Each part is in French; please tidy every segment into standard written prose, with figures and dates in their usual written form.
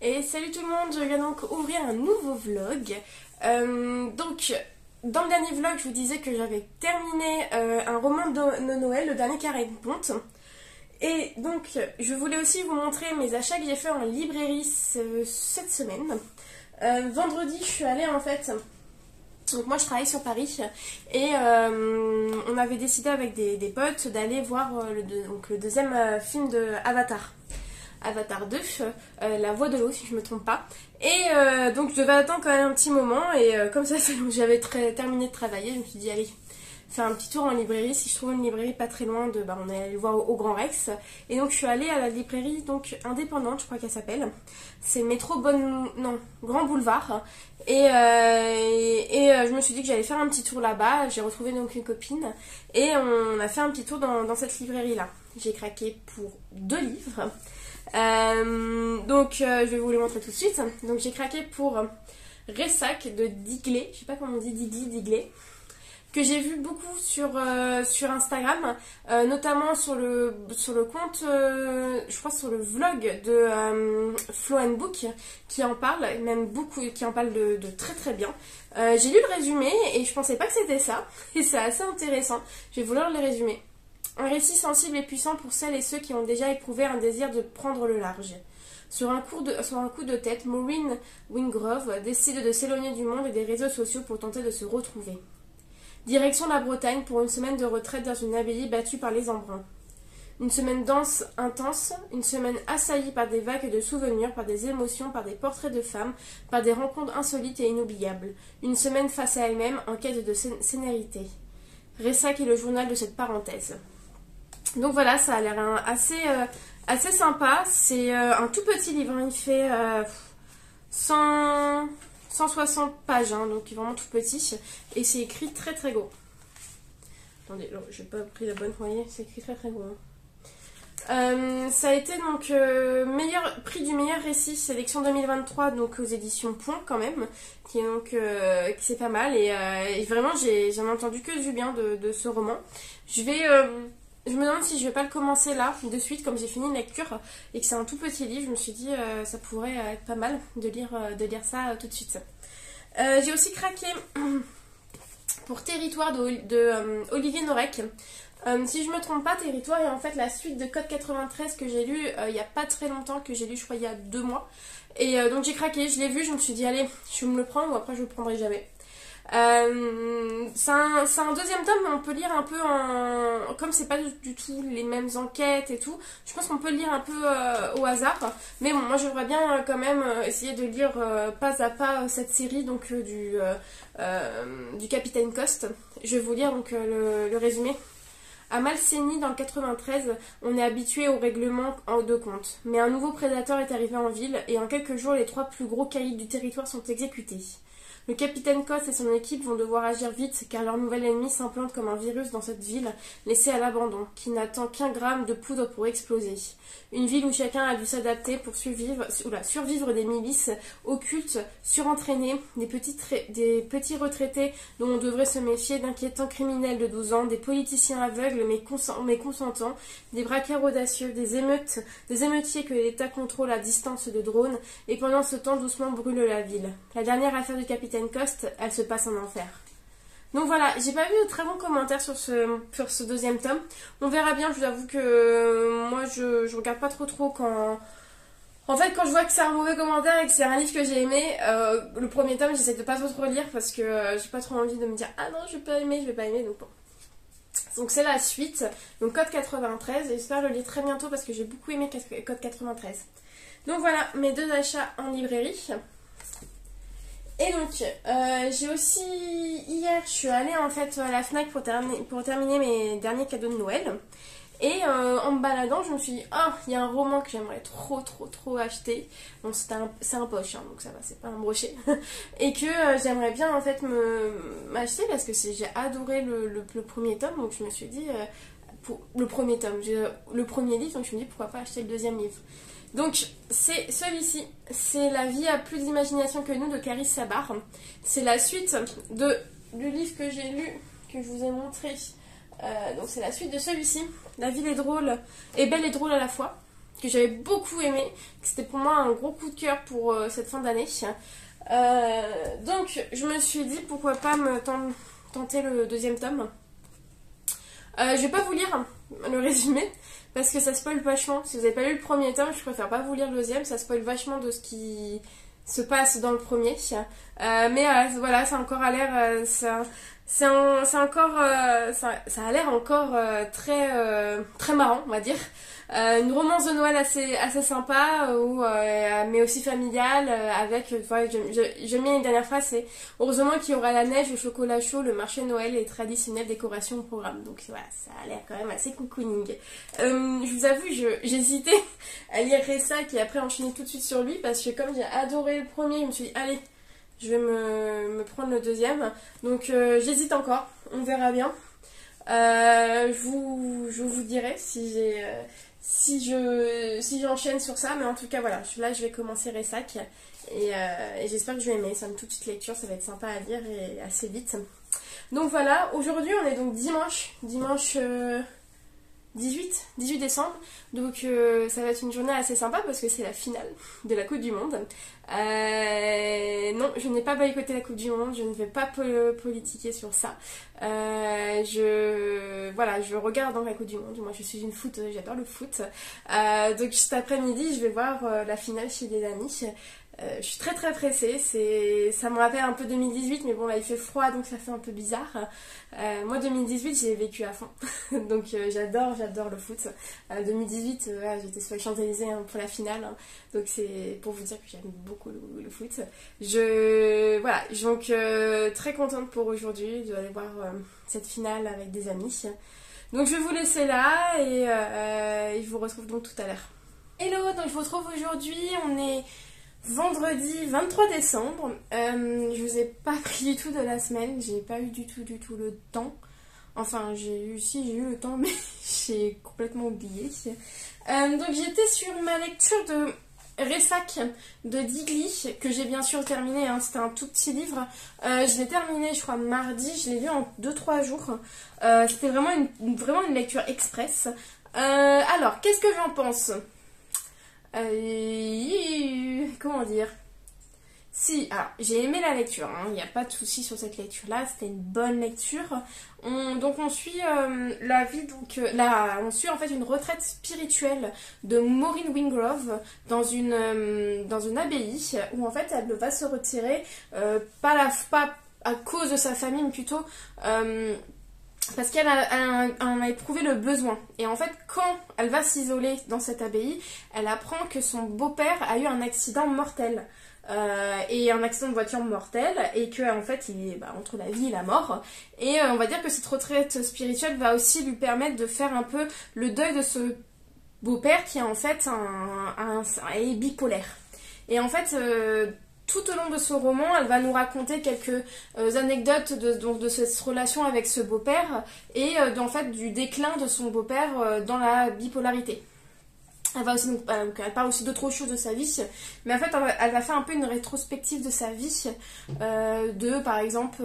Et salut tout le monde, je viens donc ouvrir un nouveau vlog. Donc, dans le dernier vlog, je vous disais que j'avais terminé un roman de Noël, le dernier carré de ponte. Et donc, je voulais aussi vous montrer mes achats que j'ai fait en librairie cette semaine. Vendredi, je suis allée en fait... Donc moi je travaille sur Paris et on avait décidé avec des potes d'aller voir le deuxième film de Avatar. Avatar 2, La Voix de l'eau si je me trompe pas. Et donc je devais attendre quand même un petit moment et comme ça j'avais terminé de travailler, je me suis dit allez, faire un petit tour en librairie. Si je trouve une librairie pas très loin de... on est allé le voir au Grand Rex. Et donc je suis allée à la librairie donc indépendante, je crois qu'elle s'appelle. C'est Métro Grand Boulevard. Et je me suis dit que j'allais faire un petit tour là-bas. J'ai retrouvé donc une copine. Et on a fait un petit tour dans cette librairie-là. J'ai craqué pour 2 livres. Je vais vous les montrer tout de suite. Donc j'ai craqué pour Ressac de Digley. Je sais pas comment on dit, Digley. Que j'ai vu beaucoup sur Instagram, notamment sur le compte, je crois sur le vlog de Flow & Book, qui en parle, même beaucoup, qui en parle de très très bien. J'ai lu le résumé et je pensais pas que c'était ça, et c'est assez intéressant. Je vais vous lire le résumé. Un récit sensible et puissant pour celles et ceux qui ont déjà éprouvé un désir de prendre le large. Sur un coup de tête, Maureen Wingrove décide de s'éloigner du monde et des réseaux sociaux pour tenter de se retrouver. Direction la Bretagne pour une semaine de retraite dans une abbaye battue par les embruns. Une semaine dense, intense, une semaine assaillie par des vagues de souvenirs, par des émotions, par des portraits de femmes, par des rencontres insolites et inoubliables. Une semaine face à elle-même en quête de sénérité. Ressac est le journal de cette parenthèse. Donc voilà, ça a l'air assez sympa. C'est un tout petit livre, il fait 160 pages, donc il est vraiment tout petit. Et c'est écrit très très gros. Attendez, j'ai pas pris la bonne moyenne, c'est écrit très très gros. Ça a été donc prix du meilleur récit sélection 2023 donc aux éditions Point quand même, qui est donc qui c'est pas mal et vraiment j'en ai entendu que du bien de ce roman. Je me demande si je vais pas le commencer là de suite comme j'ai fini une lecture et que c'est un tout petit livre. Je me suis dit ça pourrait être pas mal de lire ça tout de suite. J'ai aussi craqué pour Territoire de Olivier Norek. Si je me trompe pas, Territoire est en fait la suite de Code 93 que j'ai lu il y a pas très longtemps, que j'ai lu je crois il y a 2 mois. Et donc j'ai craqué, je l'ai vu, je me suis dit allez, je me le prends ou après je le prendrai jamais. C'est un deuxième tome, mais on peut lire un peu comme c'est pas du tout les mêmes enquêtes et tout, je pense qu'on peut le lire un peu au hasard. Mais bon, moi j'aimerais bien quand même essayer de lire pas à pas cette série donc du Capitaine Coste. Je vais vous lire donc le résumé. À Malsénie, dans le 93, on est habitué au règlement de compte. Mais un nouveau prédateur est arrivé en ville et en quelques jours, les 3 plus gros caïds du territoire sont exécutés. Le capitaine Coste et son équipe vont devoir agir vite car leur nouvel ennemi s'implante comme un virus dans cette ville laissée à l'abandon, qui n'attend qu'un gramme de poudre pour exploser. Une ville où chacun a dû s'adapter pour survivre des milices occultes, surentraînées, des petits retraités dont on devrait se méfier, d'inquiétants criminels de 12 ans, des politiciens aveugles mais consentants, des braqueurs audacieux, des émeutiers que l'État contrôle à distance de drones et pendant ce temps doucement brûle la ville. La dernière affaire du Capitaine Coste, elle se passe en enfer. Donc voilà, j'ai pas vu de très bons commentaires sur ce deuxième tome. On verra bien, je vous avoue que moi je regarde pas trop quand... En fait, quand je vois que c'est un mauvais commentaire et que c'est un livre que j'ai aimé, le premier tome, j'essaie de pas trop lire parce que j'ai pas trop envie de me dire « Ah non, je vais pas aimer, donc bon. » Donc c'est la suite, donc Code 93, et j'espère le lire très bientôt parce que j'ai beaucoup aimé Code 93. Donc voilà, mes 2 achats en librairie. Et donc, j'ai aussi, hier, je suis allée en fait à la FNAC pour terminer mes derniers cadeaux de Noël. Et en me baladant, je me suis dit, oh, il y a un roman que j'aimerais trop acheter. Bon, c'est un poche, hein, donc ça va, c'est pas un brochet. Et que j'aimerais bien en fait m'acheter parce que j'ai adoré le premier tome. Donc je me suis dit, pour le premier tome, le premier livre, donc je me dis pourquoi pas acheter le deuxième livre. Donc c'est celui-ci, c'est La vie a plus d'imagination que nous de Carisse Sabar. C'est la suite du livre que j'ai lu, que je vous ai montré. Donc c'est la suite de celui-ci. La ville est drôle, et belle et drôle à la fois. que j'avais beaucoup aimé, que c'était pour moi un gros coup de cœur pour cette fin d'année. Donc je me suis dit pourquoi pas tenter le deuxième tome. Je vais pas vous lire le résumé parce que ça spoil vachement. Si vous avez pas lu le premier tome, je préfère pas vous lire le deuxième, ça spoil vachement de ce qui se passe dans le premier. Mais voilà, ça a encore à l'air. C'est encore. Ça a l'air encore très marrant, on va dire. Une romance de Noël assez sympa, mais aussi familiale, avec, voilà, j'aime bien une dernière phrase, c'est heureusement qu'il y aura la neige, le chocolat chaud, le marché de Noël et les traditionnelles décorations au programme. Donc voilà, ça a l'air quand même assez cocooning. Je vous avoue, j'hésitais à lire Ressac et après enchaîner tout de suite sur lui, parce que comme j'ai adoré le premier, je me suis dit, allez, je vais me prendre le deuxième. Donc j'hésite encore, on verra bien. Je vous dirai si j'enchaîne sur ça, mais en tout cas voilà, là je vais commencer Ressac et j'espère que je vais aimer. C'est une toute petite lecture, ça va être sympa à lire et assez vite. Donc voilà, aujourd'hui on est donc dimanche 18 décembre, donc ça va être une journée assez sympa parce que c'est la finale de la Coupe du Monde. Non, je n'ai pas boycotté la Coupe du Monde, je ne vais pas politiquer sur ça. Je regarde dans la Coupe du Monde, moi je suis une foot, j'adore le foot. Donc cet après-midi, je vais voir la finale chez des amis. Je suis très très pressée, ça me rappelle un peu 2018, mais bon là il fait froid donc ça fait un peu bizarre. Moi 2018 j'ai vécu à fond, donc j'adore le foot. 2018 j'étais sur les Champs-Élysées pour la finale, donc c'est pour vous dire que j'aime beaucoup le foot. Donc très contente pour aujourd'hui d'aller voir cette finale avec des amis. Donc je vais vous laisser là et je vous retrouve donc tout à l'heure. Hello, donc je vous retrouve aujourd'hui, on est vendredi 23 décembre, je vous ai pas pris du tout de la semaine, j'ai pas eu du tout le temps. Enfin, j'ai eu le temps, mais j'ai complètement oublié. Donc j'étais sur ma lecture de Ressac de Digli, que j'ai bien sûr terminé, hein, c'était un tout petit livre. Je l'ai terminé, je crois, mardi, je l'ai lu en 2-3 jours. C'était vraiment une lecture express. Alors, qu'est-ce que j'en pense ? Comment dire? Si, alors j'ai aimé la lecture, il n'y a pas de souci sur cette lecture-là, c'était une bonne lecture. Donc on suit la vie, on suit en fait une retraite spirituelle de Maureen Wingrove dans une abbaye où en fait elle va se retirer, pas à cause de sa famille, mais plutôt parce qu'elle en a éprouvé le besoin. Et en fait, quand elle va s'isoler dans cette abbaye, elle apprend que son beau-père a eu un accident mortel. Et un accident de voiture mortel, et que en fait il est entre la vie et la mort. Et on va dire que cette retraite spirituelle va aussi lui permettre de faire un peu le deuil de ce beau-père qui est en fait est bipolaire. Et en fait tout au long de ce roman, elle va nous raconter quelques anecdotes de cette relation avec ce beau-père et en fait du déclin de son beau-père dans la bipolarité. Elle parle aussi d'autres choses de sa vie, mais en fait elle va faire un peu une rétrospective de sa vie, par exemple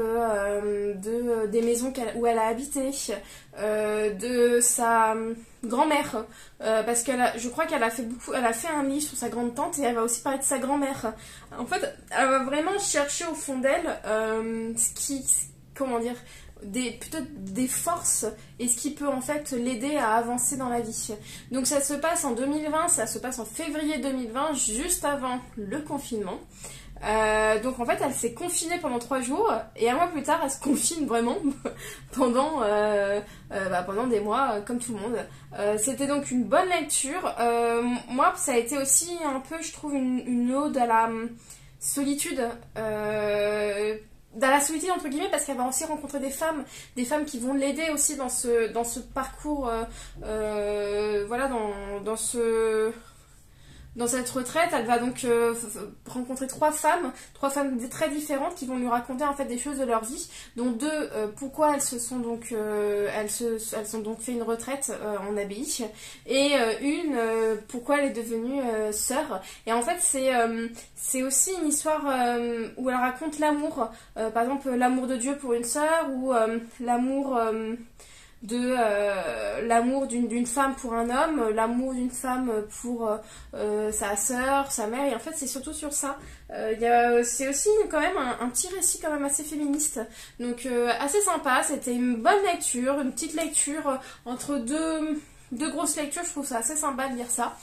des maisons où elle a habité, de sa grand-mère, parce je crois qu'elle a fait un livre sur sa grande-tante et elle va aussi parler de sa grand-mère. En fait, elle va vraiment chercher au fond d'elle peut-être des forces et ce qui peut en fait l'aider à avancer dans la vie. Donc ça se passe en 2020, ça se passe en février 2020, juste avant le confinement. Donc en fait elle s'est confinée pendant 3 jours et un mois plus tard elle se confine vraiment pendant des mois comme tout le monde. C'était donc une bonne lecture. Moi ça a été aussi un peu, je trouve, une ode à la solitude, dans la solitude entre guillemets, parce qu'elle va aussi rencontrer des femmes qui vont l'aider aussi dans ce parcours, dans cette retraite. Elle va donc rencontrer trois femmes très différentes qui vont lui raconter en fait des choses de leur vie, dont deux pourquoi elles ont donc fait une retraite en abbaye, et une pourquoi elle est devenue sœur. Et en fait c'est aussi une histoire où elle raconte l'amour, par exemple l'amour de Dieu pour une sœur, ou l'amour l'amour d'une femme pour un homme, l'amour d'une femme pour sa sœur, sa mère, et en fait c'est surtout sur ça. C'est aussi quand même un petit récit quand même assez féministe, donc assez sympa. C'était une bonne lecture, une petite lecture entre deux grosses lectures. Je trouve ça assez sympa de lire ça.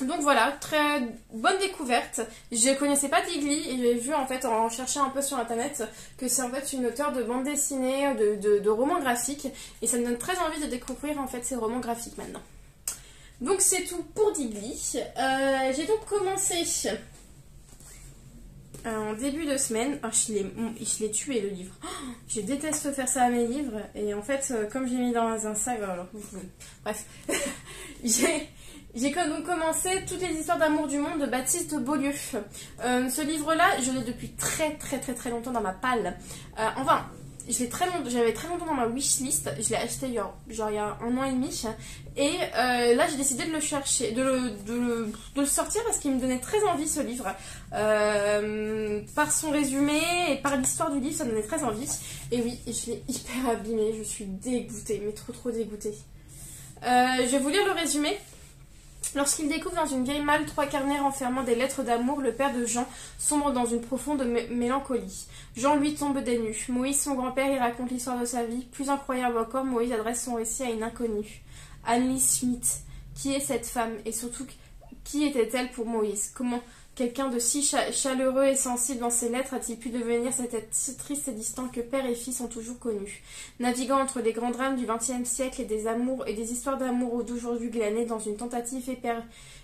Donc voilà, très bonne découverte. Je connaissais pas Digli et j'ai vu en fait en cherchant un peu sur internet que c'est en fait une auteure de bande dessinée, de romans graphiques, et ça me donne très envie de découvrir en fait ces romans graphiques maintenant. Donc c'est tout pour Digli. J'ai donc commencé en début de semaine. Oh, je l'ai tué le livre. Oh, je déteste faire ça à mes livres, et en fait comme j'ai mis dans un sac, alors, bref, J'ai donc commencé Toutes les histoires d'amour du monde de Baptiste de Beaulieu. Ce livre-là, je l'ai depuis très longtemps dans ma palle. Enfin, j'avais très longtemps dans ma wishlist. Je l'ai acheté genre il y a 1 an et demi. Et là, j'ai décidé de le chercher, de le sortir parce qu'il me donnait très envie ce livre. Par son résumé et par l'histoire du livre, ça me donnait très envie. Et oui, je l'ai hyper abîmé. Je suis dégoûtée, mais trop dégoûtée. Je vais vous lire le résumé. Lorsqu'il découvre dans une vieille malle 3 carnets renfermant des lettres d'amour, le père de Jean sombre dans une profonde mélancolie. Jean lui tombe des nues. Moïse, son grand-père, y raconte l'histoire de sa vie. Plus incroyable encore, Moïse adresse son récit à une inconnue. Annelise Schmitt. Qui est cette femme? Et surtout, qui était-elle pour Moïse? Comment quelqu'un de si chaleureux et sensible dans ses lettres a-t-il pu devenir cet être si triste et distant que père et fils ont toujours connu? Naviguant entre les grands drames du XXe siècle et des amours et des histoires d'amour d'aujourd'hui glanées dans une tentative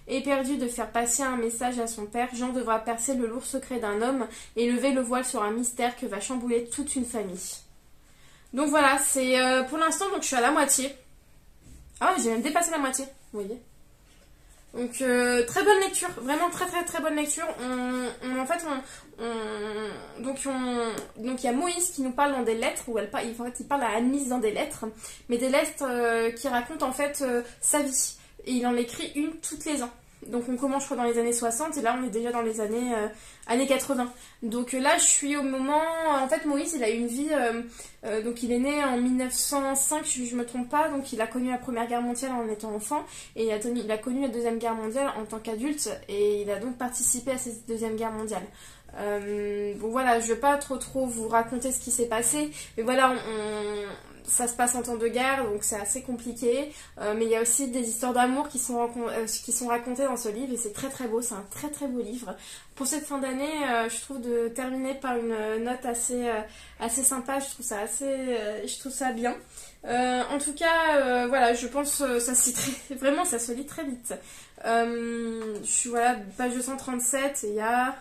éperdue de faire passer un message à son père, Jean devra percer le lourd secret d'un homme et lever le voile sur un mystère que va chambouler toute une famille. Donc voilà, c'est pour l'instant, donc je suis à la moitié. Ah oui, j'ai même dépassé la moitié, vous voyez. Donc très bonne lecture, vraiment très bonne lecture. Donc il y a Moïse qui nous parle dans des lettres où il parle à Annelise dans des lettres, mais des lettres qui racontent en fait sa vie, et il en écrit une toutes les ans. Donc on commence je crois dans les années 60 et là on est déjà dans les années 80. Donc là je suis au moment, en fait Moïse il a eu une vie, donc il est né en 1905 si je me trompe pas, donc il a connu la première guerre mondiale en étant enfant, et il a connu la deuxième guerre mondiale en tant qu'adulte, et il a donc participé à cette deuxième guerre mondiale. Bon voilà, je vais pas trop vous raconter ce qui s'est passé, mais voilà, ça se passe en temps de guerre, donc c'est assez compliqué, mais il y a aussi des histoires d'amour qui sont racontées dans ce livre, et c'est très beau, c'est un très beau livre. Pour cette fin d'année, je trouve de terminer par une note assez sympa, je trouve ça bien. En tout cas, voilà, je pense vraiment ça se lit très vite. Je suis voilà, page 237, et il y a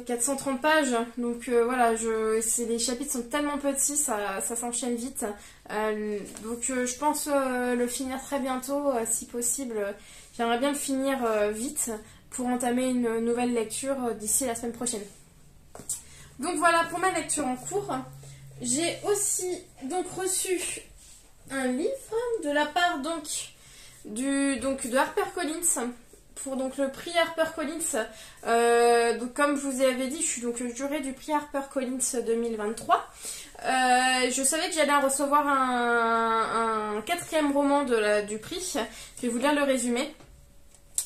430 pages, donc voilà, les chapitres sont tellement petits, ça s'enchaîne vite, donc je pense le finir très bientôt, si possible. J'aimerais bien le finir vite pour entamer une nouvelle lecture d'ici la semaine prochaine. Donc voilà pour ma lecture en cours. J'ai aussi donc reçu un livre de la part de HarperCollins, pour donc le prix HarperCollins. Donc comme je vous avais dit, je suis donc le juré du prix HarperCollins 2023. Je savais que j'allais recevoir un 4e roman du prix. Je vais vous lire le résumé.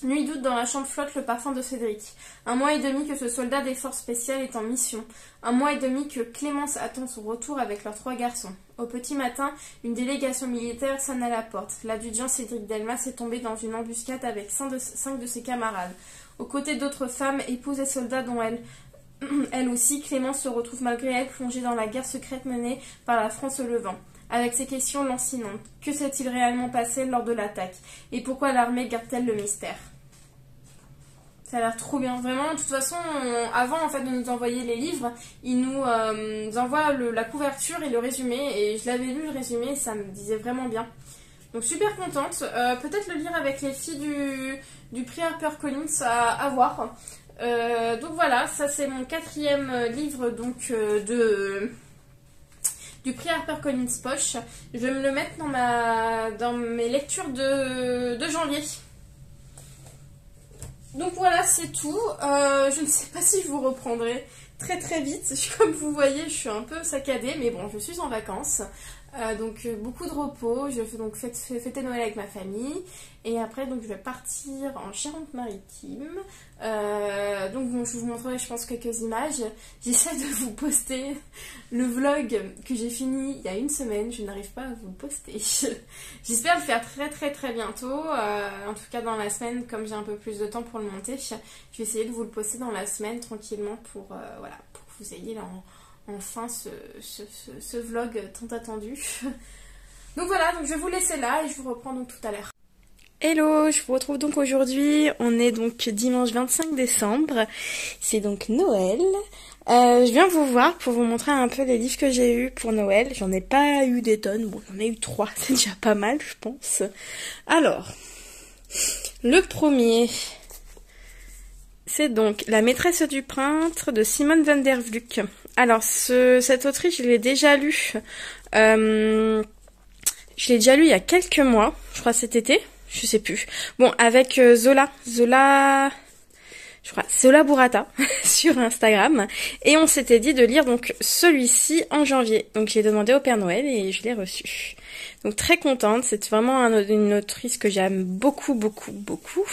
Nuit d'août dans la chambre flotte le parfum de Cédric. 1 mois et demi que ce soldat des forces spéciales est en mission. 1 mois et demi que Clémence attend son retour avec leurs 3 garçons. Au petit matin, une délégation militaire sonne à la porte. L'adjudant Cédric Delmas est tombé dans une embuscade avec 5 de ses camarades. Aux côtés d'autres femmes, épouses et soldats dont elle aussi, Clémence se retrouve malgré elle plongée dans la guerre secrète menée par la France au Levant. Avec ces questions lancinantes. Que s'est-il réellement passé lors de l'attaque? Et pourquoi l'armée garde-t-elle le mystère? Ça a l'air trop bien. Vraiment, de toute façon, avant en fait de nous envoyer les livres, ils nous envoient la couverture et le résumé. Et je l'avais lu le résumé et ça me disait vraiment bien. Donc super contente. Peut-être le lire avec les filles du prix HarperCollins à voir. Donc voilà, ça c'est mon 4e livre donc du prix HarperCollins Poche. Je vais me le mettre dans mes lectures de janvier. Donc voilà, c'est tout. Je ne sais pas si je vous reprendrai très très vite. Comme vous voyez, je suis un peu saccadée, mais bon, je suis en vacances. Donc beaucoup de repos. Je vais donc fêter Noël avec ma famille. Et après, donc je vais partir en Charente-Maritime. Donc bon, je vous montrerai, je pense, quelques images. J'essaie de vous poster le vlog que j'ai fini il y a une semaine. Je n'arrive pas à vous le poster. J'espère le faire très très très bientôt. En tout cas dans la semaine, comme j'ai un peu plus de temps pour le monter. Je vais essayer de vous le poster dans la semaine tranquillement pour, voilà, pour que vous ayez enfin ce vlog tant attendu. Donc voilà, donc je vais vous laisser là et je vous reprends donc tout à l'heure. Hello, je vous retrouve donc aujourd'hui, on est donc dimanche 25 décembre, c'est donc Noël. Je viens vous voir pour vous montrer un peu les livres que j'ai eus pour Noël. J'en ai pas eu des tonnes, bon j'en ai eu 3, c'est déjà pas mal je pense. Alors, le premier, c'est donc La maîtresse du peintre de Simone van der Vluck. Alors cette autrice, je l'ai déjà lu. Je l'ai déjà lu il y a quelques mois, je crois cet été, je sais plus. Bon, avec Zola Burrata sur Instagram. Et on s'était dit de lire donc celui-ci en janvier. Donc j'ai demandé au Père Noël et je l'ai reçu. Donc très contente, c'est vraiment une autrice que j'aime beaucoup, beaucoup, beaucoup.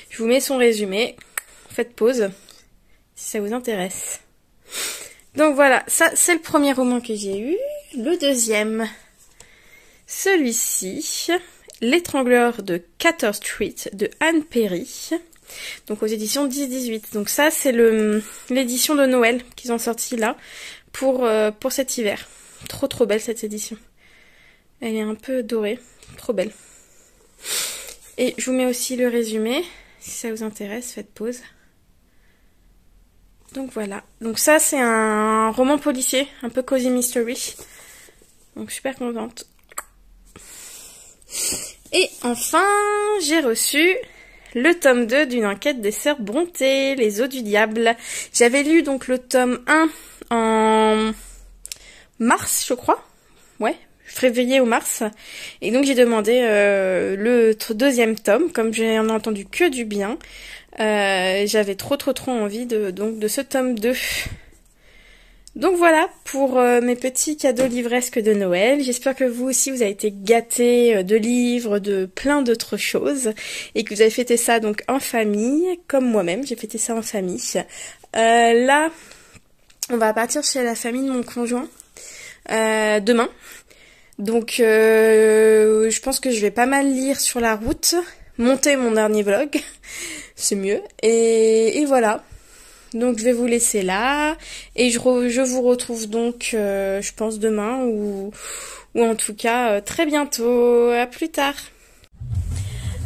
Je vous mets son résumé. Faites pause si ça vous intéresse. Donc voilà, ça c'est le premier roman que j'ai eu. Le deuxième, celui-ci, L'étrangleur de Cater Street de Anne Perry, donc aux éditions 10-18. Donc ça c'est l'édition de Noël qu'ils ont sorti là pour cet hiver. Trop trop belle cette édition. Elle est un peu dorée, trop belle. Et je vous mets aussi le résumé, si ça vous intéresse, faites pause. Donc voilà, donc ça c'est un roman policier, un peu cozy mystery. Donc super contente. Et enfin, j'ai reçu le tome 2 d'une enquête des sœurs Brontë, Les eaux du diable. J'avais lu donc le tome 1 en mars, je crois. Ouais, février ou mars. Et donc j'ai demandé le deuxième tome, comme j'en ai entendu que du bien. J'avais trop envie de ce tome 2. Donc voilà pour mes petits cadeaux livresques de Noël. J'espère que vous aussi vous avez été gâtés de livres, de plein d'autres choses et que vous avez fêté ça donc en famille, comme moi-même j'ai fêté ça en famille. Là, on va partir chez la famille de mon conjoint demain. Donc je pense que je vais pas mal lire sur la route, monter mon dernier vlog, c'est mieux. Et voilà. Donc je vais vous laisser là et je vous retrouve donc je pense demain ou en tout cas très bientôt. À plus tard.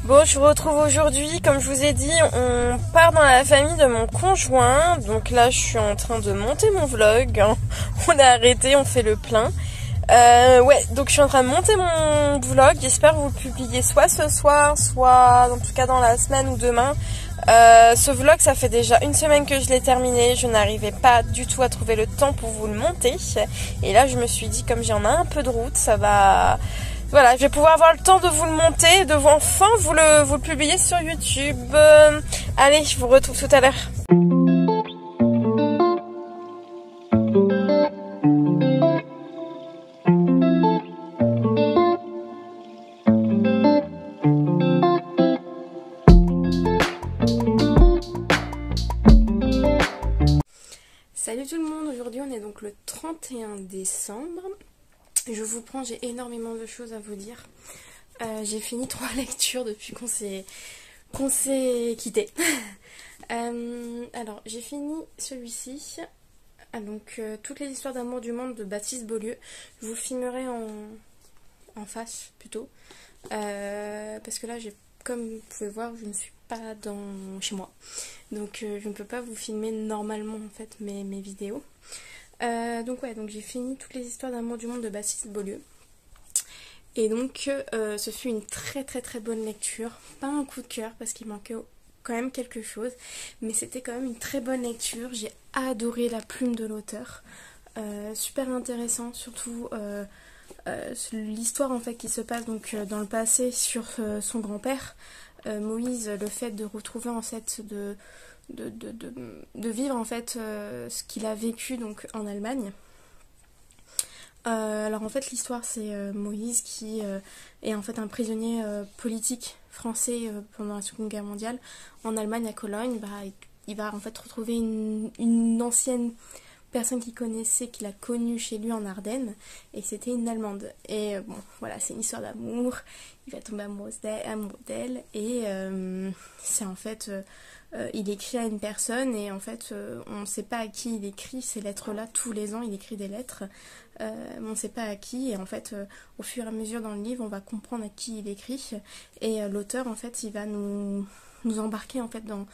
Bon, je vous retrouve aujourd'hui, comme je vous ai dit, on part dans la famille de mon conjoint. Donc là je suis en train de monter mon vlog, on a arrêté, on fait le plein. Ouais, donc je suis en train de monter mon vlog, j'espère vous le publier soit ce soir, soit en tout cas dans la semaine ou demain. Ce vlog, ça fait déjà une semaine que je l'ai terminé, je n'arrivais pas du tout à trouver le temps pour vous le monter. Et là, je me suis dit, comme j'en ai un peu de route, ça va... Voilà, je vais pouvoir avoir le temps de vous le monter et de vous enfin vous le publier sur YouTube. Allez, je vous retrouve tout à l'heure. Salut tout le monde, aujourd'hui on est donc le 31 décembre. Je vous prends, j'ai énormément de choses à vous dire. J'ai fini 3 lectures depuis qu'on s'est quitté. Alors j'ai fini celui-ci, donc toutes les histoires d'amour du monde de Baptiste Beaulieu. Je vous filmerai en face plutôt, parce que là comme vous pouvez voir, je ne suis pas chez moi, donc je ne peux pas vous filmer normalement en fait mes vidéos. Donc ouais, donc j'ai fini toutes les histoires d'amour du monde de Baptiste Beaulieu. Et donc ce fut une très bonne lecture, pas un coup de cœur parce qu'il manquait quand même quelque chose, mais c'était quand même une très bonne lecture. J'ai adoré la plume de l'auteur, super intéressant, surtout l'histoire en fait qui se passe donc dans le passé sur son grand-père. Moïse le fait de retrouver en fait de vivre en fait ce qu'il a vécu donc en Allemagne. Alors en fait l'histoire c'est Moïse qui est en fait un prisonnier politique français pendant la Seconde Guerre mondiale en Allemagne à Cologne. Il va en fait retrouver une ancienne personne qu'il connaissait, qu'il a connue chez lui en Ardennes, et c'était une Allemande. Et bon voilà, c'est une histoire d'amour, il va tomber amoureux d'elle, et c'est en fait il écrit à une personne, et en fait on ne sait pas à qui il écrit ces lettres là. Tous les ans il écrit des lettres, mais on ne sait pas à qui, et en fait au fur et à mesure dans le livre on va comprendre à qui il écrit, et l'auteur en fait il va nous embarquer en fait dans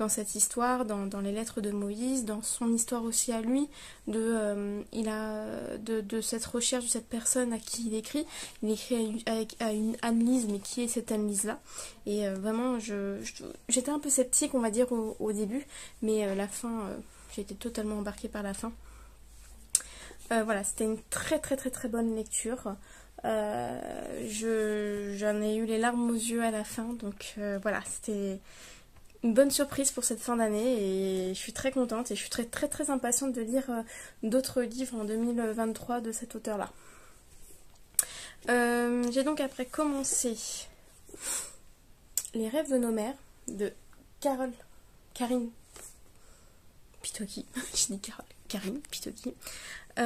cette histoire, dans les lettres de Moïse, dans son histoire aussi à lui, de cette recherche de cette personne à qui il écrit. Il écrit à une Anne-Lise, mais qui est cette Anne-Lise-là? Et vraiment, j'étais un peu sceptique, on va dire, au début, mais la fin, j'ai été totalement embarquée par la fin. Voilà, c'était une très très très très bonne lecture. J'en ai eu les larmes aux yeux à la fin, donc voilà, c'était une bonne surprise pour cette fin d'année, et je suis très contente et je suis très très très impatiente de lire d'autres livres en 2023 de cet auteur-là. J'ai donc après commencé Les rêves de nos mères de Karine Pitoki. Je dis Karine Pitoki. Les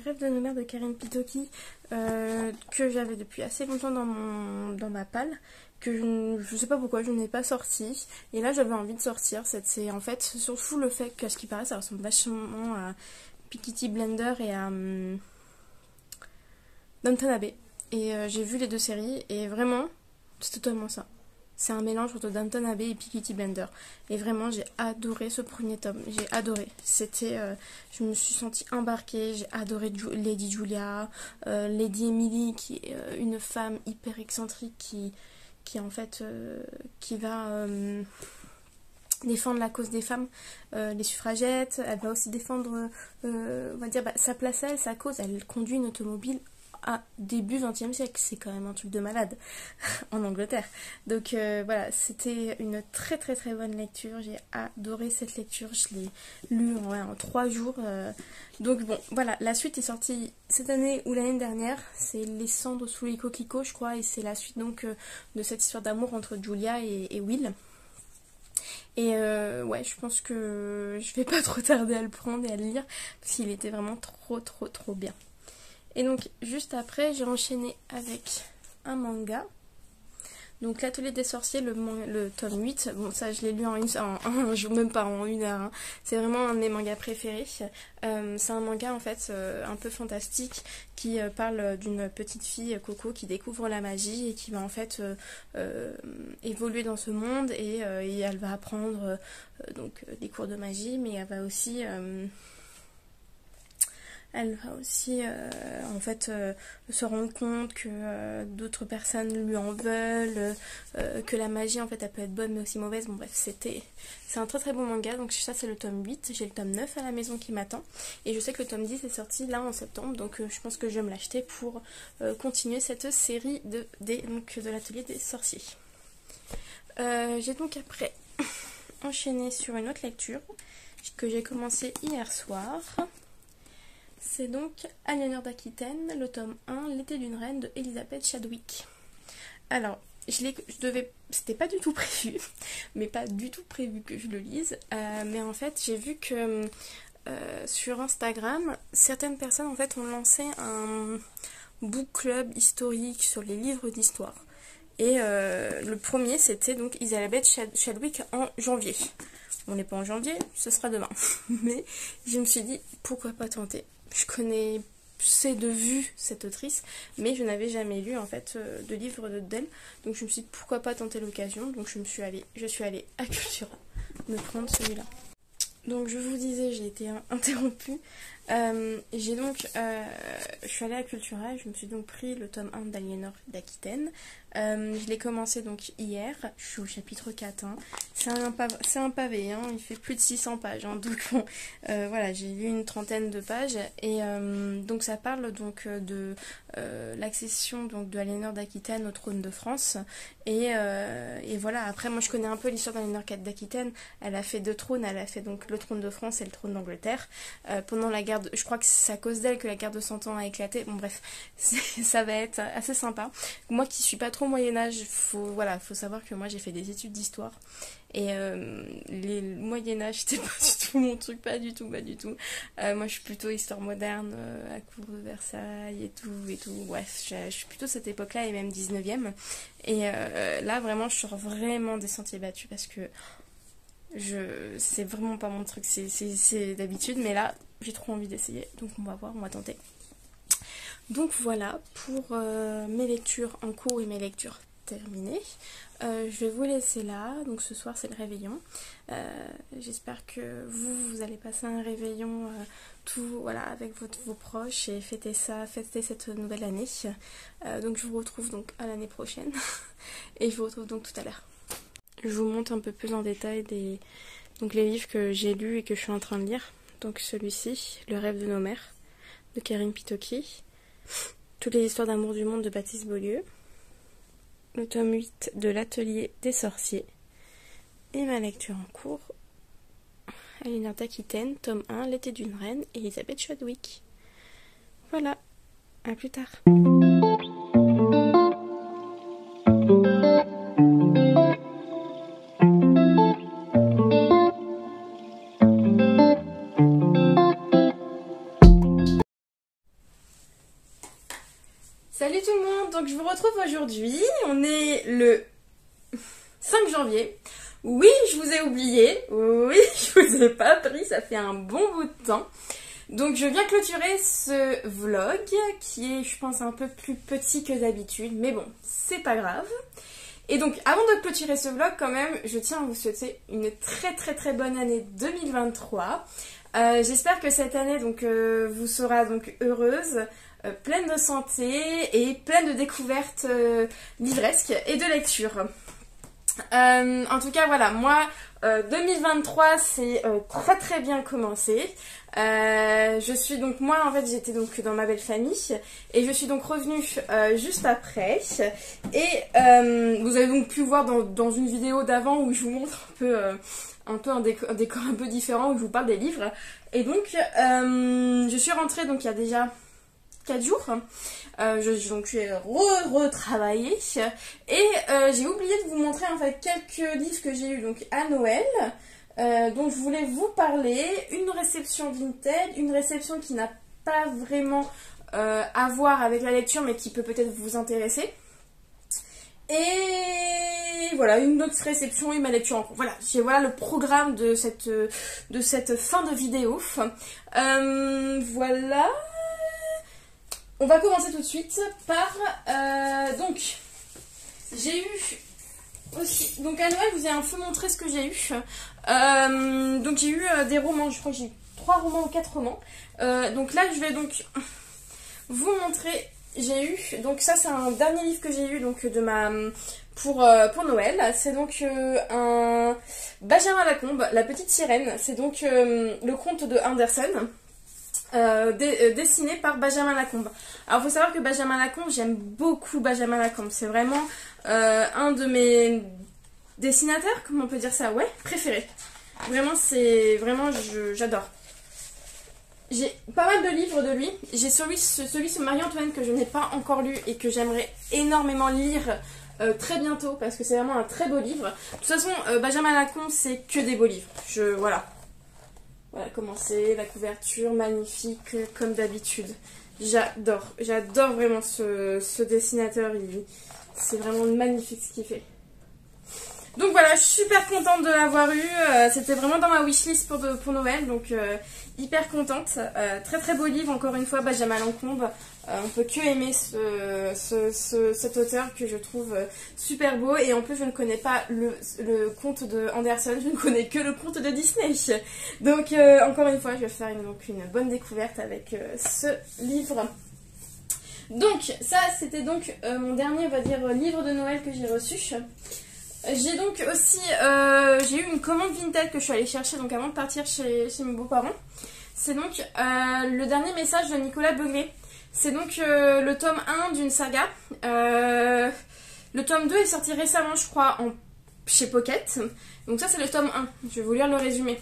rêves de nos mères de Karine Pitoki, que j'avais depuis assez longtemps dans ma palle, que je sais pas pourquoi je n'ai pas sorti, et là j'avais envie de sortir. C'est en fait surtout le fait qu'à ce qui paraît ça ressemble vachement à Peaky Blinders et à Downton Abbey, et j'ai vu les deux séries et vraiment c'est totalement ça. C'est un mélange entre Downton Abbey et Peaky Blinders. Et vraiment, j'ai adoré ce premier tome. J'ai adoré. Je me suis sentie embarquée. J'ai adoré Lady Julia, Lady Emily, qui est une femme hyper excentrique qui en fait, qui va défendre la cause des femmes, les suffragettes. Elle va aussi défendre, on va dire, sa place à elle, sa cause. Elle conduit une automobile à début 20e siècle, c'est quand même un truc de malade en Angleterre. Donc voilà, c'était une très très très bonne lecture, j'ai adoré cette lecture, je l'ai lue en 3 jours. Donc bon, voilà, la suite est sortie cette année ou l'année dernière, c'est Les cendres sous les coquelicots je crois, et c'est la suite donc de cette histoire d'amour entre Julia et Will. Et ouais, je pense que je vais pas trop tarder à le prendre et à le lire, parce qu'il était vraiment trop trop trop bien. Et donc juste après j'ai enchaîné avec un manga, donc l'Atelier des sorciers, le tome 8. Bon ça je l'ai lu en un jour, même pas en 1 heure, hein. C'est vraiment un de mes mangas préférés. C'est un manga en fait un peu fantastique qui parle d'une petite fille, Coco, qui découvre la magie et qui va en fait évoluer dans ce monde, et elle va apprendre donc des cours de magie, mais elle va aussi en fait se rendre compte que d'autres personnes lui en veulent, que la magie en fait elle peut être bonne mais aussi mauvaise. Bon bref, c'est un très très bon manga. Donc ça c'est le tome 8, j'ai le tome 9 à la maison qui m'attend, et je sais que le tome 10 est sorti là en septembre, donc je pense que je vais me l'acheter pour continuer cette série de l'Atelier des sorciers. J'ai donc après enchaîné sur une autre lecture que j'ai commencé hier soir. C'est donc Aliéneur d'Aquitaine, le tome 1, L'été d'une reine de Elizabeth Chadwick. Alors, c'était pas du tout prévu, mais pas du tout prévu que je le lise. Mais en fait, j'ai vu que sur Instagram, certaines personnes en fait ont lancé un book club historique sur les livres d'histoire. Et le premier, c'était donc Elizabeth Chadwick en janvier. On n'est pas en janvier, ce sera demain. Mais je me suis dit, pourquoi pas tenter? Je connaissais de vue cette autrice, mais je n'avais jamais lu en fait de livre d'elle. Donc je me suis dit pourquoi pas tenter l'occasion. Donc je suis allée à Cultura me prendre celui-là. Donc je vous disais, j'ai été interrompue J'ai donc, je suis allée à Cultura, je me suis donc pris le tome 1 d'Aliénor d'Aquitaine. Je l'ai commencé donc hier, je suis au chapitre 4. Hein. C'est un pavé, hein. Il fait plus de 600 pages. Hein. Donc bon, voilà, j'ai lu une trentaine de pages. Et donc ça parle donc de l'accession donc, de Aliénor d'Aquitaine au trône de France. Et voilà, après moi je connais un peu l'histoire d'Aliénor d'Aquitaine. Elle a fait 2 trônes, elle a fait donc le trône de France et le trône d'Angleterre. Pendant la guerre, je crois que c'est à cause d'elle que la guerre de 100 ans a éclaté. Bon bref, ça va être assez sympa. Moi qui suis pas trop Moyen-Âge, faut savoir que moi j'ai fait des études d'histoire. Et les Moyen-Âge, c'était pas du tout mon truc, pas du tout. Moi je suis plutôt histoire moderne, à cour de Versailles et tout. Bref, je suis plutôt cette époque-là et même 19e. Et là vraiment je sors vraiment des sentiers battus parce que c'est vraiment pas mon truc, c'est d'habitude, mais là j'ai trop envie d'essayer, donc on va voir, on va tenter. Donc voilà pour mes lectures en cours et mes lectures terminées. Je vais vous laisser là, donc ce soir c'est le réveillon. J'espère que vous allez passer un réveillon avec vos proches et fêter cette nouvelle année. Donc je vous retrouve donc à l'année prochaine et je vous retrouve donc tout à l'heure. Je vous montre un peu plus en détail donc les livres que j'ai lus et que je suis en train de lire. Donc celui-ci, Le rêve de nos mères, de Karine Pitoki. Toutes les histoires d'amour du monde de Baptiste Beaulieu. Le tome 8 de l'Atelier des sorciers. Et ma lecture en cours, Aliénor d'Aquitaine, tome 1, L'été d'une reine, Elisabeth Chadwick. Voilà, à plus tard. Salut tout le monde, donc je vous retrouve aujourd'hui, on est le 5 janvier. Oui, je vous ai oublié, oui, je vous ai pas pris, ça fait un bon bout de temps. Donc je viens clôturer ce vlog qui est, je pense, un peu plus petit que d'habitude, mais bon, c'est pas grave. Et donc avant de clôturer ce vlog quand même, je tiens à vous souhaiter une très bonne année 2023. J'espère que cette année donc vous sera donc heureuse, pleine de santé et pleine de découvertes livresques et de lectures. En tout cas voilà, moi 2023 c'est très bien commencé. Je suis donc, moi en fait j'étais donc dans ma belle famille et je suis donc revenue juste après et vous avez donc pu voir dans une vidéo d'avant où je vous montre un décor un peu différent, où je vous parle des livres. Et donc je suis rentrée donc il y a déjà 4 jours. Donc je vais retravailler et j'ai oublié de vous montrer en fait quelques livres que j'ai eu donc à Noël. Donc je voulais vous parler, une réception Vinted, une réception qui n'a pas vraiment à voir avec la lecture mais qui peut peut-être vous intéresser. Et voilà, une autre réception et ma lecture en cours. Voilà le programme de cette fin de vidéo. Voilà. On va commencer tout de suite par... donc, j'ai eu aussi... Donc à Noël, je vous ai un peu montré ce que j'ai eu. Donc j'ai eu des romans, je crois que j'ai eu 3 romans ou 4 romans. Donc là, je vais donc vous montrer... J'ai eu... Donc ça, c'est un dernier livre que j'ai eu donc pour Noël. C'est donc un Benjamin Lacombe, La Petite Sirène. C'est donc le conte de Andersen. Dessiné par Benjamin Lacombe. Alors il faut savoir que Benjamin Lacombe, j'aime beaucoup Benjamin Lacombe. C'est vraiment un de mes dessinateurs, comment on peut dire ça, ouais, préférés. Vraiment, j'adore. J'ai pas mal de livres de lui. J'ai celui sur Marie-Antoinette que je n'ai pas encore lu et que j'aimerais énormément lire très bientôt parce que c'est vraiment un très beau livre. De toute façon, Benjamin Lacombe, c'est que des beaux livres. Voilà, comment c'est, la couverture, magnifique, comme d'habitude. J'adore vraiment ce dessinateur, c'est vraiment magnifique ce qu'il fait. Donc voilà, je suis super contente de l'avoir eu. C'était vraiment dans ma wishlist pour Noël, donc hyper contente. Très très beau livre, encore une fois, Benjamin Lacombe. On peut que aimer cet auteur que je trouve super beau. Et en plus, je ne connais pas le conte de Andersen, je ne connais que le conte de Disney. Donc encore une fois, je vais faire une bonne découverte avec ce livre. Donc ça, c'était donc mon dernier, on va dire, livre de Noël que j'ai reçu. J'ai donc aussi j'ai eu une commande Vinted que je suis allée chercher donc avant de partir chez mes beaux-parents. C'est donc le dernier message de Nicolas Begley. C'est donc le tome 1 d'une saga. Le tome 2 est sorti récemment, je crois, chez Pocket. Donc ça, c'est le tome 1. Je vais vous lire le résumé.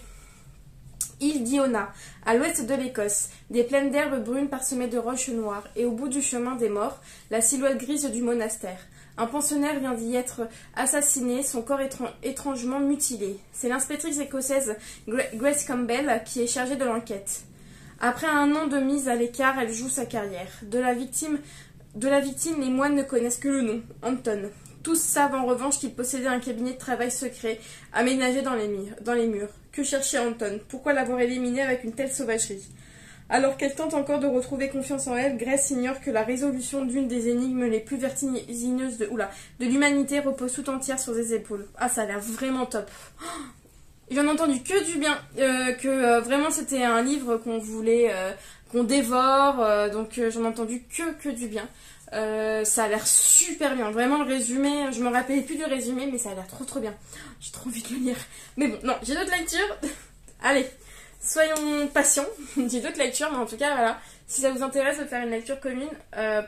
Île d'Iona, à l'ouest de l'Écosse, des plaines d'herbes brunes parsemées de roches noires, et au bout du chemin des morts, la silhouette grise du monastère. Un pensionnaire vient d'y être assassiné, son corps étrangement mutilé. C'est l'inspectrice écossaise Grace Campbell qui est chargée de l'enquête. Après un an de mise à l'écart, elle joue sa carrière. De la victime, les moines ne connaissent que le nom, Anton. Tous savent en revanche qu'il possédait un cabinet de travail secret, aménagé dans les murs. Que cherchait Anton? Pourquoi l'avoir éliminé avec une telle sauvagerie? Alors qu'elle tente encore de retrouver confiance en elle, Grace ignore que la résolution d'une des énigmes les plus vertigineuses de l'humanité repose tout entière sur ses épaules. Ah, ça a l'air vraiment top. J'en ai entendu que du bien, vraiment c'était un livre qu'on voulait, qu'on dévore, donc j'en ai entendu que du bien. Ça a l'air super bien, vraiment le résumé, je me rappelais plus du résumé, mais ça a l'air trop bien. J'ai trop envie de le lire. Mais bon, non, j'ai d'autres lectures. Allez, soyons patients. J'ai d'autres lectures, mais en tout cas, voilà. Si ça vous intéresse de faire une lecture commune,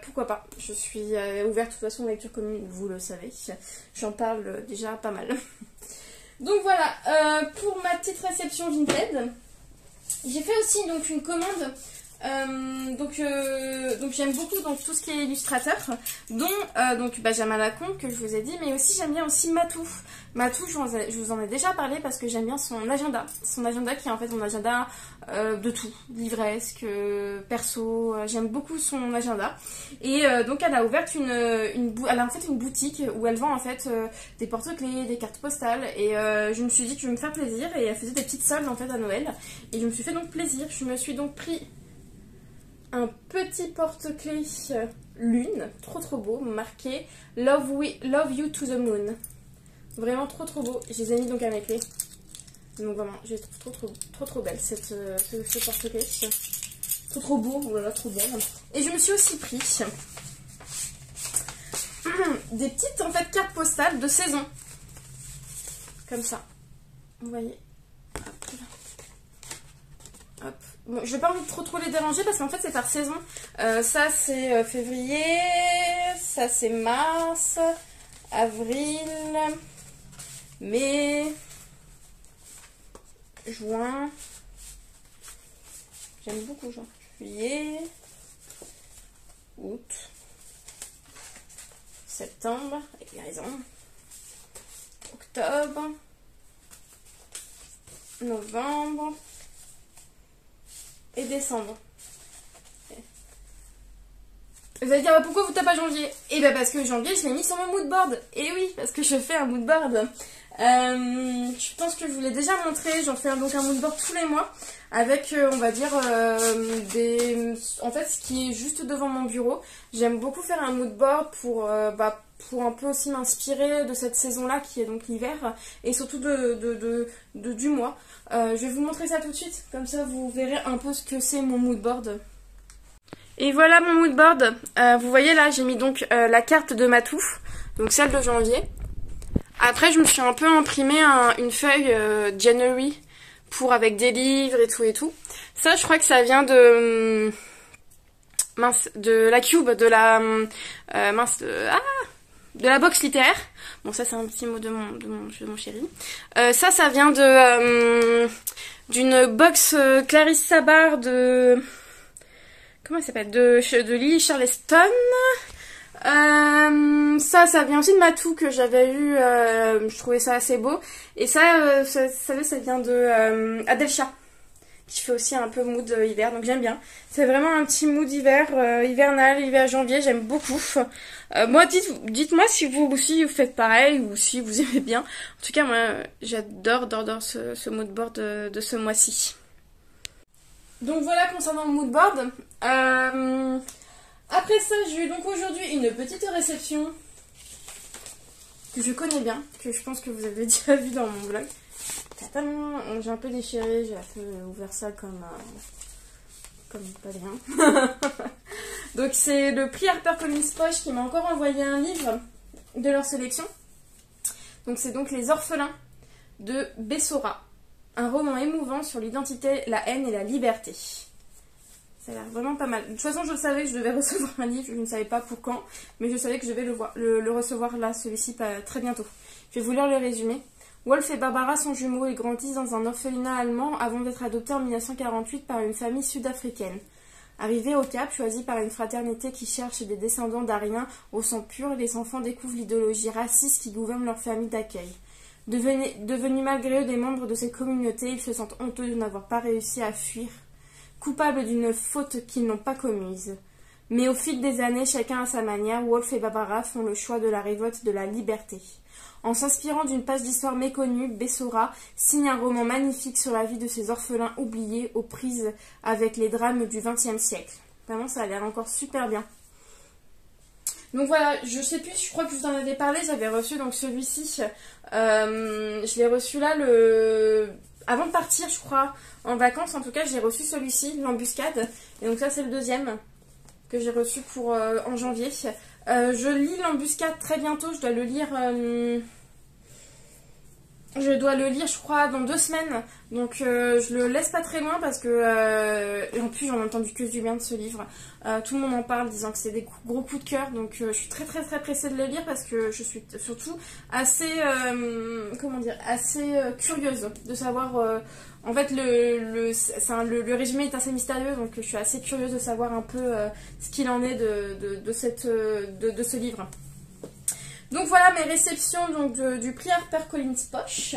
pourquoi pas. Je suis ouverte de toute façon aux lectures communes, vous le savez. J'en parle déjà pas mal. Donc voilà, pour ma petite réception Vinted, j'ai fait aussi donc une commande. Donc j'aime beaucoup donc tout ce qui est illustrateur, dont donc Benjamin Lacombe que je vous ai dit, mais aussi j'aime bien aussi Matou. Matou, je vous en ai déjà parlé parce que j'aime bien son agenda qui est en fait mon agenda de tout, livresque, perso, j'aime beaucoup son agenda. Et donc elle a ouvert elle a en fait une boutique où elle vend en fait des porte-clés, des cartes postales, et je me suis dit que je vais me faire plaisir, et elle faisait des petites soldes en fait à Noël, et je me suis fait donc plaisir. Je me suis donc pris un petit porte-clés lune, trop beau, marqué Love You to the Moon. Vraiment trop beau. Je les ai mis donc à mes clés. Donc vraiment, je les trouve trop belle ce porte-clés. Trop beau, voilà, trop belle. Et je me suis aussi pris des petites en fait cartes postales de saison. Comme ça. Vous voyez. Hop. Bon, je n'ai pas envie de trop les déranger parce qu'en fait c'est par saison. Ça c'est février, ça c'est mars, avril, mai, juin. J'aime beaucoup juin. Juillet, août, septembre, avec raison, octobre, novembre et décembre. Vous allez dire bah, pourquoi vous tapez pas janvier? Et bah parce que janvier je l'ai mis sur mon mood board. Et oui, parce que je fais un mood board. Je pense que je vous l'ai déjà montré. J'en fais donc un mood board tous les mois avec on va dire en fait ce qui est juste devant mon bureau. J'aime beaucoup faire un mood board pour un peu aussi m'inspirer de cette saison-là qui est donc l'hiver, et surtout du mois. Je vais vous montrer ça tout de suite, comme ça vous verrez un peu ce que c'est mon mood board. Et voilà mon mood board. Vous voyez là, j'ai mis donc la carte de Matou, donc celle de janvier. Après, je me suis un peu imprimé une feuille January avec des livres et tout. Ça, je crois que ça vient de la Cube, de la box littéraire. Bon, ça c'est un petit mot de mon chéri. Ça vient d'une box Clarisse Sabar de... Comment elle s'appelle? De Lily Charleston. Ça vient aussi de Matou que j'avais eu. Je trouvais ça assez beau. Et ça vient de Adelcia. qui fait aussi un peu mood hiver, donc j'aime bien. C'est vraiment un petit mood hiver, hivernal, hiver janvier, j'aime beaucoup. Moi, dites-moi si vous aussi vous faites pareil ou si vous aimez bien. En tout cas, moi, j'adore ce mood board de ce mois-ci. Donc voilà concernant le mood board. Après ça, j'ai eu donc aujourd'hui une petite réception que je connais bien, que je pense que vous avez déjà vu dans mon vlog. J'ai un peu déchiré, j'ai un peu ouvert ça comme pas bien. Donc c'est le prix HarperCollins Poche qui m'a encore envoyé un livre de leur sélection. Donc c'est donc Les Orphelins de Bessora. Un roman émouvant sur l'identité, la haine et la liberté. Ça a l'air vraiment pas mal. De toute façon, je savais que je devais recevoir un livre, je ne savais pas pour quand, mais je savais que je devais le recevoir là, celui-ci, très bientôt. Je vais vous lire le résumé. Wolf et Barbara sont jumeaux et grandissent dans un orphelinat allemand avant d'être adoptés en 1948 par une famille sud-africaine. Arrivés au Cap, choisis par une fraternité qui cherche des descendants d'Ariens au sang pur, les enfants découvrent l'idéologie raciste qui gouverne leur famille d'accueil. Devenus malgré eux des membres de cette communauté, ils se sentent honteux de n'avoir pas réussi à fuir, coupables d'une faute qu'ils n'ont pas commise. Mais au fil des années, chacun à sa manière, Wolf et Barbara font le choix de la révolte de la liberté. En s'inspirant d'une page d'histoire méconnue, Bessora signe un roman magnifique sur la vie de ces orphelins oubliés aux prises avec les drames du XXe siècle. Vraiment, ça a l'air encore super bien. Donc voilà, je sais plus, je crois que je vous en avais parlé, j'avais reçu donc celui-ci. Je l'ai reçu là avant de partir, je crois, en vacances. En tout cas, j'ai reçu celui-ci, l'embuscade. Et donc ça, c'est le deuxième que j'ai reçu pour en janvier. Je lis l'embuscade très bientôt, je dois le lire... je crois, dans 2 semaines. Donc, je le laisse pas très loin parce que... et en plus, j'en ai entendu que du bien de ce livre. Tout le monde en parle, disant que c'est des gros coups de cœur. Donc, je suis très pressée de le lire parce que je suis surtout assez... assez curieuse de savoir... en fait, le résumé est assez mystérieux. Donc, je suis assez curieuse de savoir un peu ce qu'il en est de ce livre. Donc voilà mes réceptions donc, du prix HarperCollins Poche.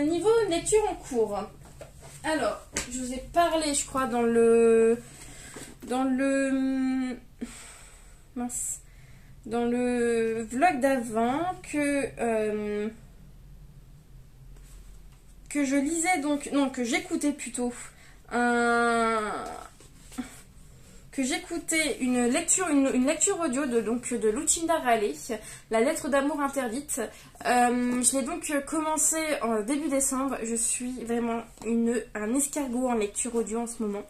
Niveau lecture en cours. Alors, je vous ai parlé, je crois, dans le vlog d'avant que je lisais donc, non, que j'écoutais plutôt que j'écoutais une lecture audio de Lucinda Raleigh, La lettre d'amour interdite. Je l'ai donc commencé en début décembre. Je suis vraiment un escargot en lecture audio en ce moment.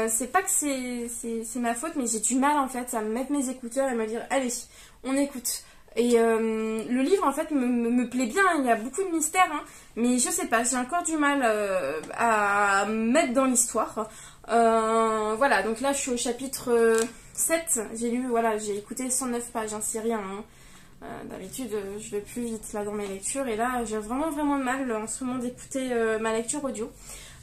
C'est pas que c'est ma faute, mais j'ai du mal en fait à me mettre mes écouteurs et me dire allez, on écoute. Et le livre en fait me plaît bien, il y a beaucoup de mystères, hein, mais je sais pas, j'ai encore du mal à me mettre dans l'histoire. Voilà, donc là je suis au chapitre 7, j'ai écouté 109 pages, hein, c'est rien. Hein. D'habitude je vais plus vite là dans mes lectures et là j'ai vraiment de mal en ce moment d'écouter ma lecture audio.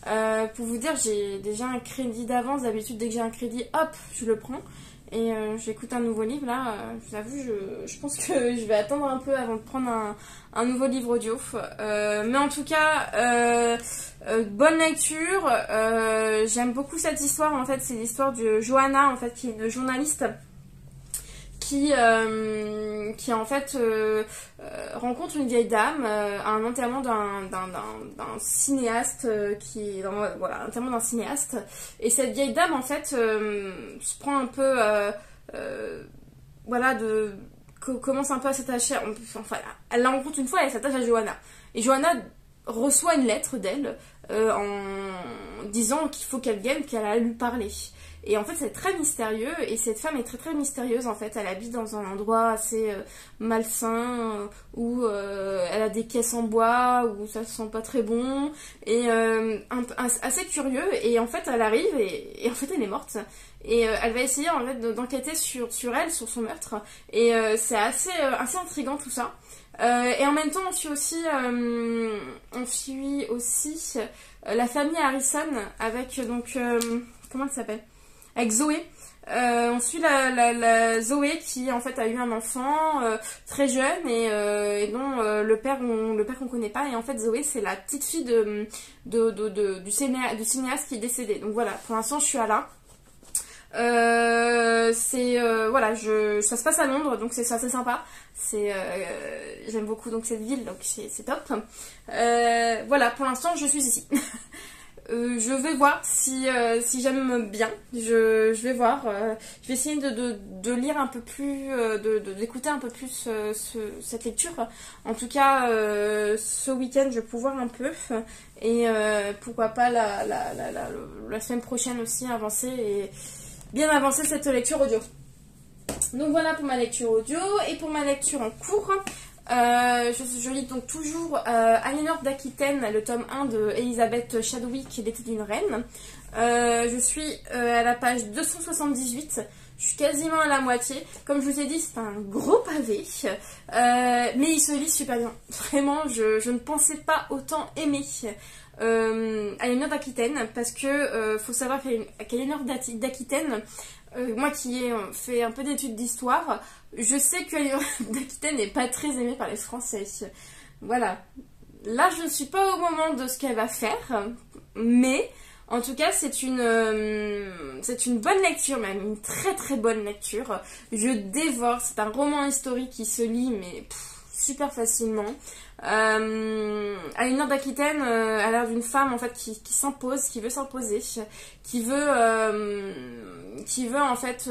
Pour vous dire, j'ai déjà un crédit d'avance, d'habitude dès que j'ai un crédit, hop, je le prends. Et j'écoute un nouveau livre là, je vous avoue, je pense que je vais attendre un peu avant de prendre un nouveau livre audio. Mais en tout cas, bonne lecture. J'aime beaucoup cette histoire, en fait, c'est l'histoire de Johanna, en fait, qui est une journaliste qui en fait rencontre une vieille dame à un enterrement d'un cinéaste l'enterrement d'un cinéaste, et cette vieille dame en fait se prend un peu commence un peu à s'attacher, enfin elle la rencontre une fois et elle s'attache à Johanna, et Johanna reçoit une lettre d'elle en disant qu'il faut qu'elle vienne, qu'elle a lui parler. Et en fait, c'est très mystérieux, et cette femme est très mystérieuse en fait. Elle habite dans un endroit assez malsain, où elle a des caisses en bois, où ça sent pas très bon, et assez curieux. Et en fait, elle arrive, et en fait, elle est morte. Et elle va essayer en fait d'enquêter sur elle, sur son meurtre. Et c'est assez intriguant tout ça. Et en même temps, on suit aussi la famille Harrison avec donc comment elle s'appelle, avec Zoé, On suit la Zoé qui en fait a eu un enfant très jeune et dont le père qu'on connaît pas. Et en fait Zoé c'est la petite fille du cinéaste qui est décédé. Donc voilà, pour l'instant je suis à là. Voilà, ça se passe à Londres, donc c'est assez sympa. J'aime beaucoup donc cette ville, donc c'est top. Voilà, pour l'instant je suis ici. Je vais voir si j'aime bien. Je vais voir. Je vais essayer de lire un peu plus, d'écouter un peu plus cette lecture. En tout cas, ce week-end, je vais pouvoir un peu. Et pourquoi pas la semaine prochaine aussi avancer et bien avancer cette lecture audio. Donc voilà pour ma lecture audio. Et pour ma lecture en cours, je lis donc toujours Aliénor d'Aquitaine, le tome 1 de Elisabeth Chadwick, L'été d'une reine. Je suis à la page 278. Je suis quasiment à la moitié. Comme je vous ai dit, c'est un gros pavé. Mais il se lit super bien. Vraiment, je ne pensais pas autant aimer Aliénor d'Aquitaine. Parce que faut savoir qu'Aliénor d'Aquitaine, moi qui ai fait un peu d'études d'histoire, je sais que d'Aquitaine n'est pas très aimée par les Français. Voilà. Là, je ne suis pas au moment de ce qu'elle va faire, mais en tout cas, c'est une bonne lecture, même une très très bonne lecture. Je dévore. C'est un roman historique qui se lit, mais super facilement. Aliénor d'Aquitaine a l'air d'une femme en fait qui s'impose, qui veut s'imposer, qui veut en fait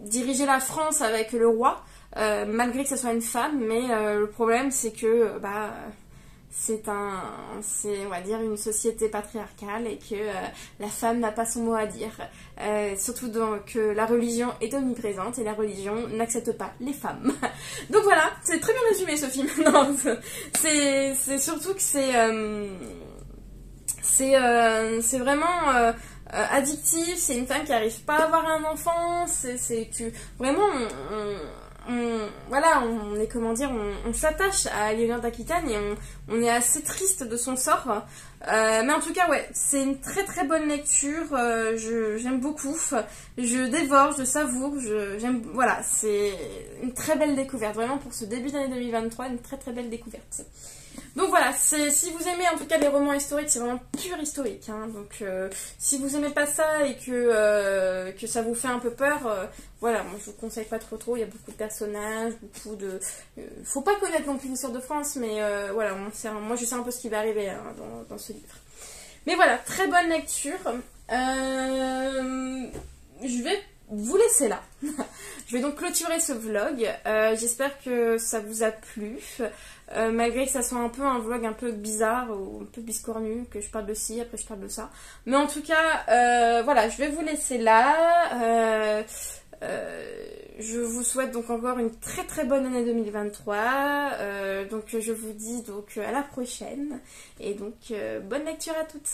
diriger la France avec le roi, malgré que ce soit une femme, mais le problème c'est que c'est on va dire une société patriarcale et que la femme n'a pas son mot à dire. Surtout que la religion est omniprésente et la religion n'accepte pas les femmes. Donc voilà, c'est très bien résumé ce film. Non, c'est surtout que c'est vraiment addictif. C'est une femme qui n'arrive pas à avoir un enfant. Vraiment voilà, on est on s'attache à Aliénor d'Aquitaine et on est assez triste de son sort. Mais en tout cas, ouais, c'est une très très bonne lecture. J'aime beaucoup. Je dévore, je savoure. Voilà, c'est une très belle découverte. Vraiment pour ce début d'année 2023, une très très belle découverte. Donc voilà, si vous aimez en tout cas les romans historiques, c'est vraiment pur historique. Hein, donc si vous aimez pas ça et que ça vous fait un peu peur, voilà, moi je vous conseille pas trop. Il y a beaucoup de personnages, beaucoup de... faut pas connaître non plus l'histoire de France, mais voilà, moi je sais un peu ce qui va arriver hein, dans ce livre. Mais voilà, très bonne lecture. Je vais vous laisser là. Je vais donc clôturer ce vlog. J'espère que ça vous a plu. Malgré que ça soit un peu un vlog un peu bizarre ou un peu biscornu, que je parle de ci, après je parle de ça. Mais en tout cas, voilà, je vais vous laisser là. Je vous souhaite donc encore une très très bonne année 2023. Donc je vous dis donc à la prochaine. Et donc bonne lecture à toutes.